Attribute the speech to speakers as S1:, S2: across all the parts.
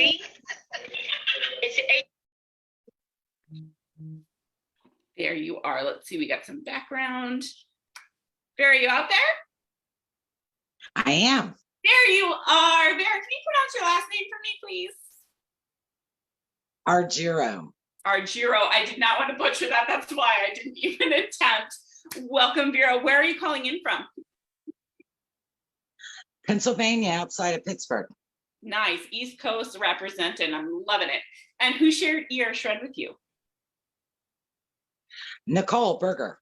S1: me? It's
S2: There you are. Let's see, we got some background. Vera, you out there?
S3: I am.
S2: There you are. Vera, can you pronounce your last name for me, please?
S3: Argiro.
S2: Argiro. I did not want to butcher that. That's why I didn't even attempt. Welcome, Vera. Where are you calling in from?
S3: Pennsylvania, outside of Pittsburgh.
S2: Nice. East Coast representing. I'm loving it. And who shared your shred with you?
S3: Nicole Berger.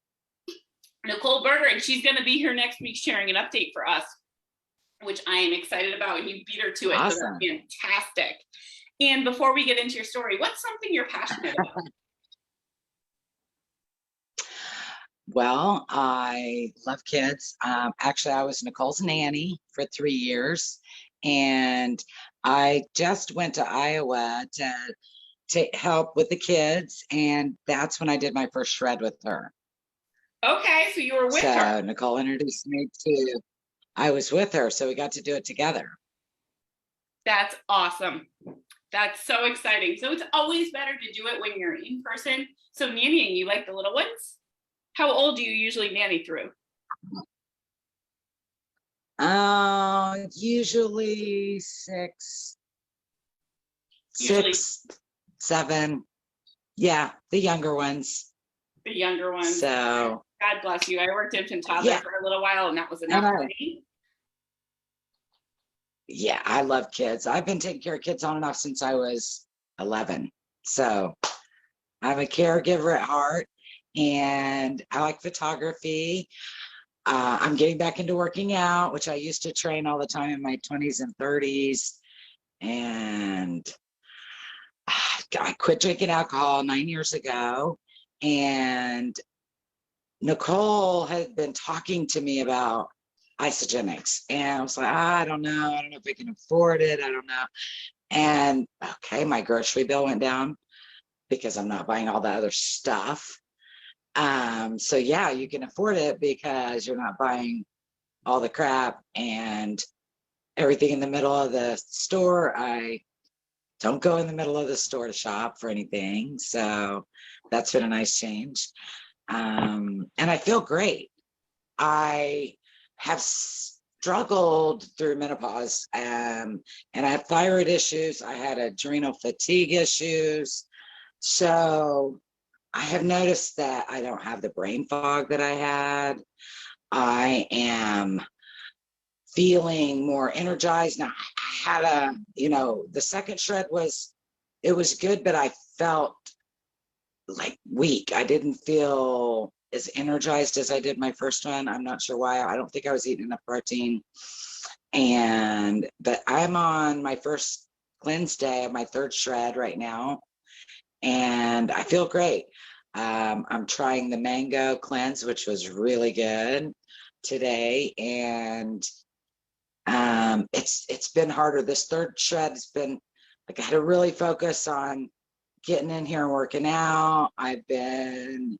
S2: Nicole Berger, and she's going to be here next week sharing an update for us, which I am excited about. And you beat her to it.
S3: Awesome.
S2: So that's fantastic. And before we get into your story, what's something you're passionate about?
S3: Well, I love kids. Actually, I was Nicole's nanny for 3 years, and I just went to Iowa to help with the kids, and that's when I did my first shred with her.
S2: Okay, so you were with her.
S3: So Nicole introduced me to, I was with her, so we got to do it together.
S2: That's awesome. That's so exciting. So it's always better to do it when you're in person. So nannying, you like the little ones? How old do you usually nanny through?
S3: Usually six, 7. Yeah, the younger ones.
S2: The younger ones.
S3: So
S2: God bless you. I worked infant toddler for a little while, and that was enough for me.
S3: Yeah, I love kids. I've been taking care of kids on and off since I was 11. So I'm a caregiver at heart, and I like photography. I'm getting back into working out, which I used to train all the time in my 20s and 30s. And I quit drinking alcohol 9 years ago. And Nicole had been talking to me about isogenics, and I was like, I don't know if I can afford it. I don't know. And okay, my grocery bill went down because I'm not buying all the other stuff. So yeah, you can afford it because you're not buying all the crap and everything in the middle of the store. I don't go in the middle of the store to shop for anything. So that's been a nice change. And I feel great. I have struggled through menopause, and I have thyroid issues. I had adrenal fatigue issues. So I have noticed that I don't have the brain fog that I had. I am feeling more energized. Now I had the second shred was good, but I felt like weak. I didn't feel as energized as I did my first one. I'm not sure why. I don't think I was eating enough protein. But I'm on my first cleanse day of my third shred right now, and I feel great. I'm trying the mango cleanse, which was really good today, and it's been harder. This third shred has been like I had to really focus on getting in here and working out. I've been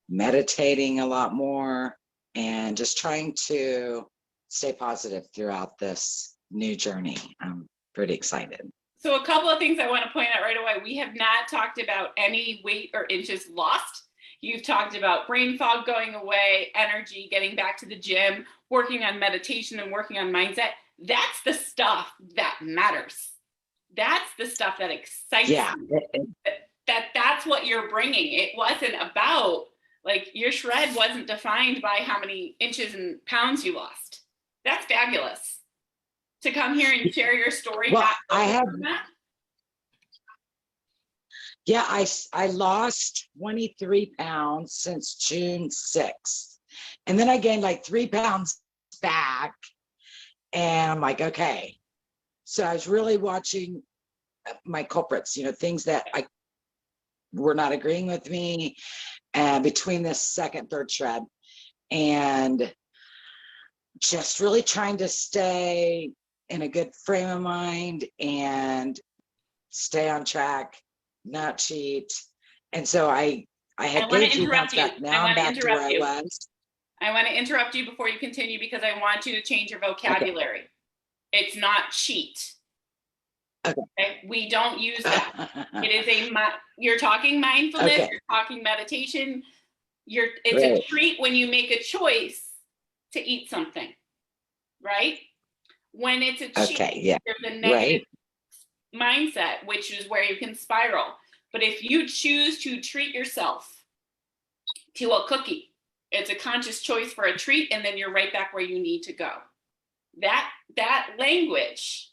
S3: meditating a lot more and just trying to stay positive throughout this new journey. I'm pretty excited.
S2: So a couple of things I want to point out right away. We have not talked about any weight or inches lost. You've talked about brain fog going away, energy, getting back to the gym, working on meditation and working on mindset. That's the stuff that matters. That's the stuff that excites you. That's what you're bringing. It wasn't about, like, your shred wasn't defined by how many inches and pounds you lost. That's fabulous. To come here and share your story.
S3: Well, I lost 23 pounds since June 6th. And then I gained like 3 pounds back. And I'm like, okay. So I was really watching my culprits, things that were not agreeing with me between this second, third shred, and just really trying to stay in a good frame of mind and stay on track, not cheat. And so I had gained 3 pounds back. Now I'm back to where I was.
S2: I want to interrupt you before you continue because I want you to change your vocabulary. Okay. It's not cheat. Okay? We don't use that. It is you're talking mindfulness,
S3: Okay.
S2: you're talking meditation. It's
S3: Right.
S2: a treat when you make a choice to eat something, right? When it's a cheat,
S3: Okay, yeah.
S2: there's a negative mindset, which is where you can spiral. But if you choose to treat yourself to a cookie, it's a conscious choice for a treat, and then you're right back where you need to go. That language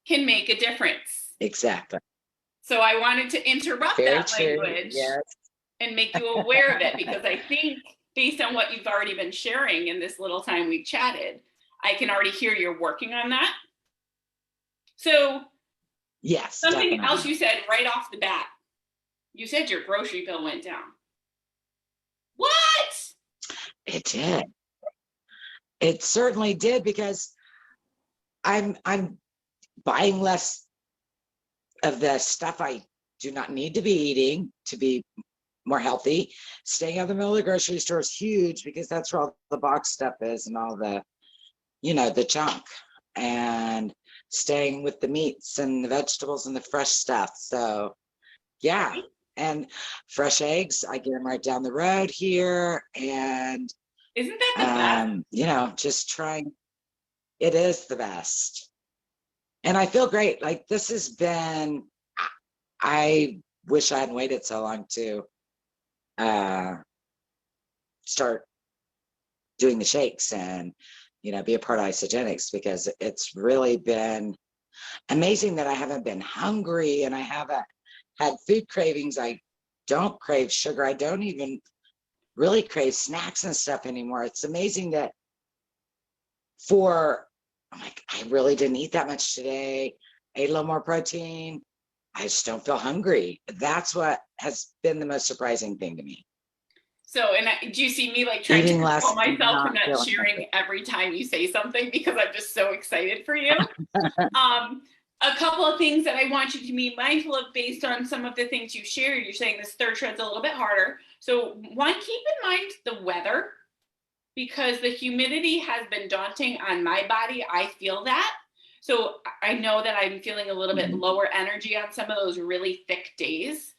S2: can make a difference.
S3: Exactly.
S2: So I wanted to interrupt
S3: Very
S2: that
S3: true.
S2: language
S3: Yes.
S2: and make you aware of it, because I think based on what you've already been sharing in this little time we've chatted, I can already hear you're working on that. So
S3: yes,
S2: something
S3: definitely.
S2: else you said right off the bat, you said your grocery bill went down. What?
S3: It did. It certainly did, because I'm buying less of the stuff I do not need to be eating to be more healthy. Staying out of the middle of the grocery store is huge, because that's where all the box stuff is and all the, the junk, and staying with the meats and the vegetables and the fresh stuff. So yeah, and fresh eggs, I get them right down the road here. And
S2: isn't that the best?
S3: Just trying. It is the best. And I feel great. Like, this has been, I wish I hadn't waited so long to start doing the shakes and, be a part of Isogenics, because it's really been amazing that I haven't been hungry and I haven't had food cravings. I don't crave sugar. I don't even really crave snacks and stuff anymore. It's amazing that I'm like, I really didn't eat that much today. Ate a little more protein. I just don't feel hungry. That's what has been the most surprising thing to me.
S2: So, do you see me like trying
S3: Eating
S2: to
S3: less,
S2: control myself
S3: not
S2: and not
S3: feeling
S2: cheering
S3: hungry.
S2: every time you say something, because I'm just so excited for you. A couple of things that I want you to be mindful of based on some of the things you shared. You're saying this third shred's a little bit harder. So one, keep in mind the weather, because the humidity has been daunting on my body. I feel that. So I know that I'm feeling a little bit lower energy on some of those really thick days.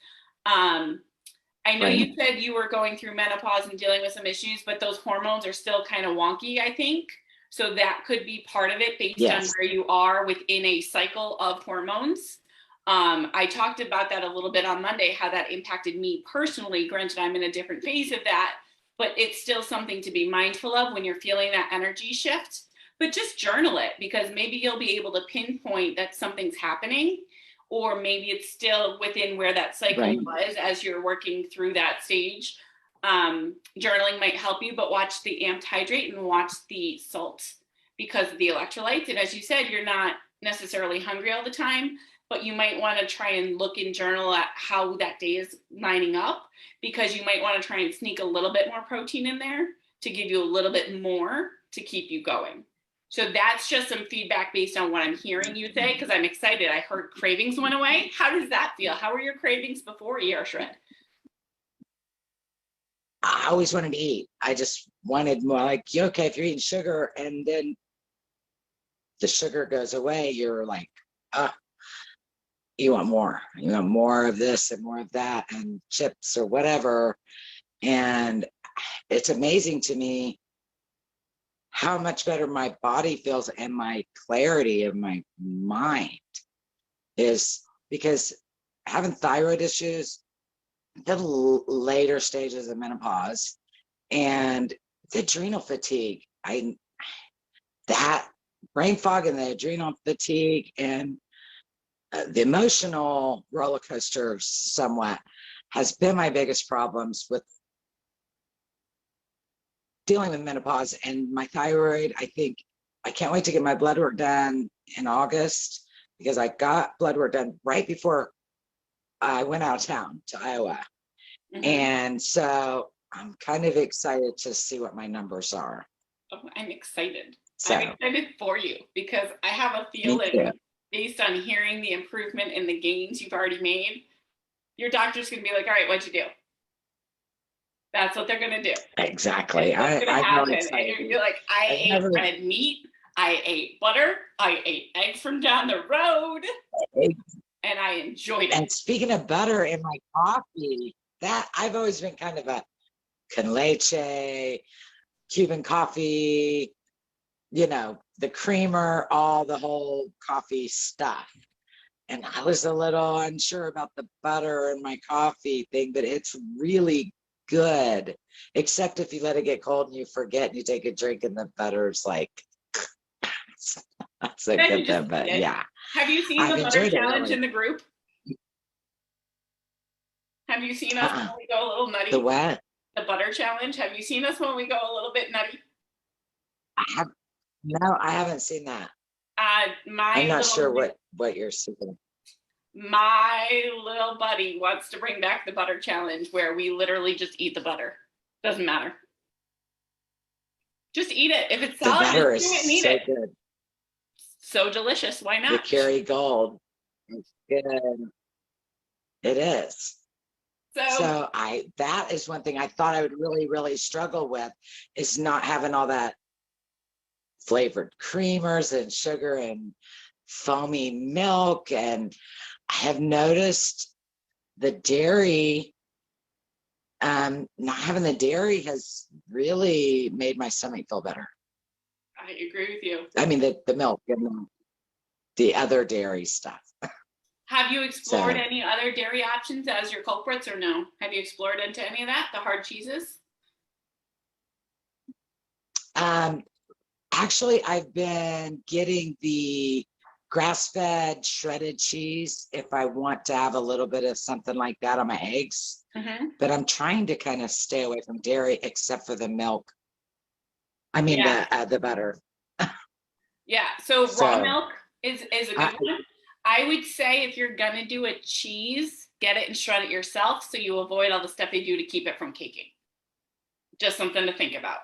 S2: I know you said you were going through menopause and dealing with some issues, but those hormones are still kind of wonky, I think. So that could be part of it based on where you are within a cycle of hormones. I talked about that a little bit on Monday, how that impacted me personally. Granted, I'm in a different phase of that, but it's still something to be mindful of when you're feeling that energy shift. But just journal it, because maybe you'll be able to pinpoint that something's happening, or maybe it's still within where that cycle was as you're working through that stage. Journaling might help you, but watch the amped hydrate and watch the salt, because of the electrolytes. And as you said, you're not necessarily hungry all the time, but you might want to try and look and journal at how that day is lining up, because you might want to try and sneak a little bit more protein in there to give you a little bit more to keep you going. So that's just some feedback based on what I'm hearing you say, because I'm excited. I heard cravings went away. How does that feel? How were your cravings before ER Shred?
S3: I always wanted to eat. I just wanted more. Like, okay, if you're eating sugar and then the sugar goes away, you're like, you want more. You want more of this and more of that and chips or whatever. And it's amazing to me how much better my body feels and my clarity of my mind is, because having thyroid issues, the later stages of menopause, and the adrenal fatigue, that brain fog and the adrenal fatigue and the emotional roller coaster somewhat has been my biggest problems with dealing with menopause. And my thyroid, I think I can't wait to get my blood work done in August, because I got blood work done right before I went out of town to Iowa. And so I'm kind of excited to see what my numbers are.
S2: Oh, I'm excited.
S3: So,
S2: I'm excited for you, because I have a feeling, based on hearing the improvement in the gains you've already made, your doctor's going to be like, all right, what'd you do? That's what they're going to do.
S3: Exactly.
S2: What's going to happen? And you're like, I ate
S3: never,
S2: red meat. I ate butter. I ate eggs from down the road, and I enjoyed it.
S3: And speaking of butter in my coffee, that I've always been kind of a con leche, Cuban coffee, you know, the creamer, all the whole coffee stuff. And I was a little unsure about the butter in my coffee thing, but it's really good, except if you let it get cold and you forget and you take a drink and the butter's like, that's a good thing, but yeah.
S2: Have you seen
S3: I've
S2: the butter
S3: enjoyed it,
S2: challenge
S3: really.
S2: in the group? Have you seen us when we go a little nutty?
S3: The what?
S2: The butter challenge. Have you seen us when we go a little bit nutty?
S3: No, I haven't seen that. I'm not sure what you're seeing.
S2: My little buddy wants to bring back the butter challenge where we literally just eat the butter. Doesn't matter. Just eat it. If it's solid,
S3: the butter
S2: just
S3: is
S2: do it and eat
S3: so
S2: it.
S3: good.
S2: So delicious. Why not?
S3: The Kerry Gold. It's good. It is. So that is one thing I thought I would really, really struggle with, is not having all that flavored creamers and sugar and foamy milk. And I have noticed the dairy, not having the dairy has really made my stomach feel better.
S2: I agree with you.
S3: I mean, the milk and the other dairy stuff.
S2: Have you explored any other dairy options as your culprits, or no? Have you explored into any of that, the hard cheeses?
S3: Actually, I've been getting the grass-fed shredded cheese if I want to have a little bit of something like that on my eggs.
S2: Mm-hmm.
S3: But I'm trying to kind of stay away from dairy except for the milk. I mean, the butter.
S2: Yeah, so raw milk is a good one. I would say if you're gonna do a cheese, get it and shred it yourself so you avoid all the stuff they do to keep it from caking. Just something to think about.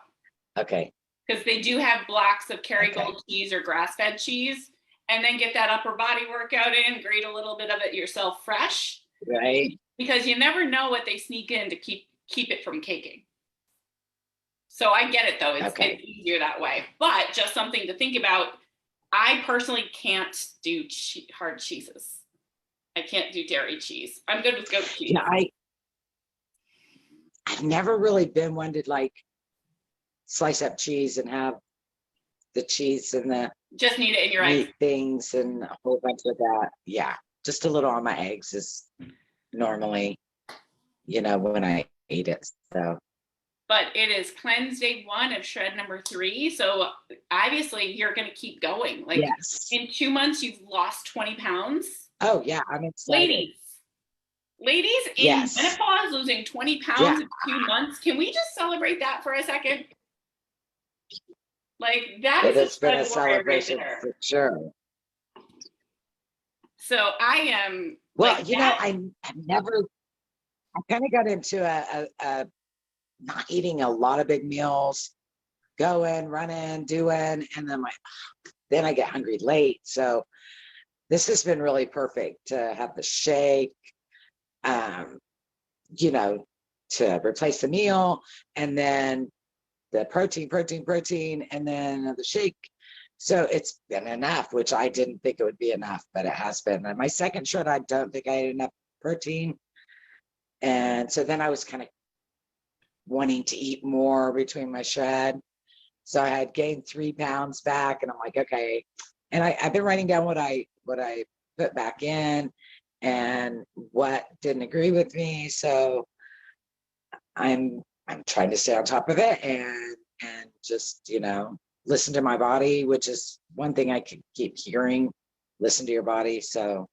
S3: Okay.
S2: Because they do have blocks of Kerry Gold cheese or grass-fed cheese, and then get that upper body workout in, grate a little bit of it yourself fresh.
S3: Right.
S2: Because you never know what they sneak in to keep it from caking. So I get it though, it's easier that way. But just something to think about. I personally can't do hard cheeses. I can't do dairy cheese. I'm good with goat cheese.
S3: Yeah, I've never really been one to like slice up cheese and have the cheese and the
S2: just need it in your eggs
S3: things and a whole bunch of that. Yeah, just a little on my eggs is normally, you know, when I eat it. So.
S2: But it is cleanse day 1 of shred number 3. So obviously you're going to keep going. Like in 2 months, you've lost 20 pounds.
S3: Oh yeah, I'm excited.
S2: Ladies in menopause losing 20 pounds in 2 months. Can we just celebrate that for a second? Like that
S3: has been a celebration for sure.
S2: So I am.
S3: Well, like, you know, I kind of got into a not eating a lot of big meals, going, running, doing, and then I get hungry late. So this has been really perfect to have the shake, you know, to replace the meal, and then the protein, and then the shake. So it's been enough, which I didn't think it would be enough, but it has been. And my second shred, I don't think I ate enough protein. And so then I was kind of wanting to eat more between my shred. So I had gained 3 pounds back, and I'm like, okay. And I've been writing down what I put back in and what didn't agree with me. So I'm trying to stay on top of it and just, you know, listen to my body, which is one thing I could keep hearing, listen to your body. So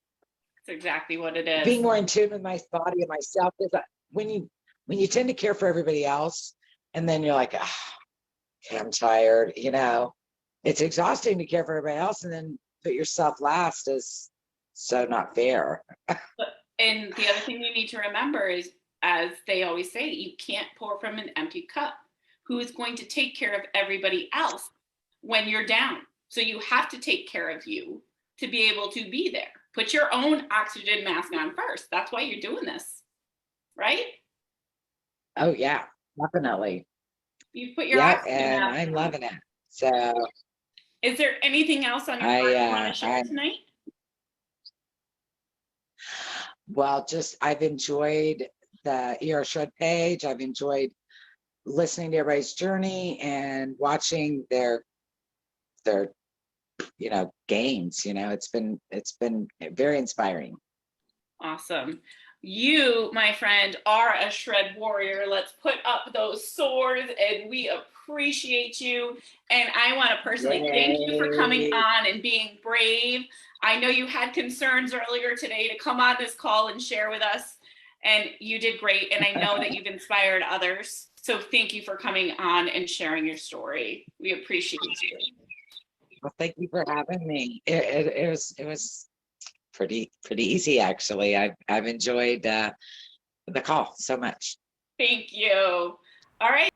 S2: that's exactly what it is.
S3: Being more in tune with my body and myself, because when you tend to care for everybody else, and then you're like, okay, I'm tired, you know, it's exhausting to care for everybody else, and then put yourself last is so not fair.
S2: And the other thing you need to remember is, as they always say, you can't pour from an empty cup. Who is going to take care of everybody else when you're down? So you have to take care of you to be able to be there. Put your own oxygen mask on first. That's why you're doing this, right?
S3: Oh yeah, definitely.
S2: You put your oxygen
S3: and
S2: mask
S3: I'm
S2: on.
S3: loving it. So
S2: Is there anything else on your heart you want to share tonight?
S3: Well, just I've enjoyed the ER Shred page. I've enjoyed listening to everybody's journey and watching their gains. It's been very inspiring.
S2: Awesome. You, my friend, are a shred warrior. Let's put up those swords, and we appreciate you. And I want to personally thank you for coming on and being brave. I know you had concerns earlier today to come on this call and share with us, and you did great. And I know that you've inspired others. So thank you for coming on and sharing your story. We appreciate you.
S3: Well, thank you for having me. It was pretty easy, actually. I've enjoyed the call so much.
S2: Thank you. All right.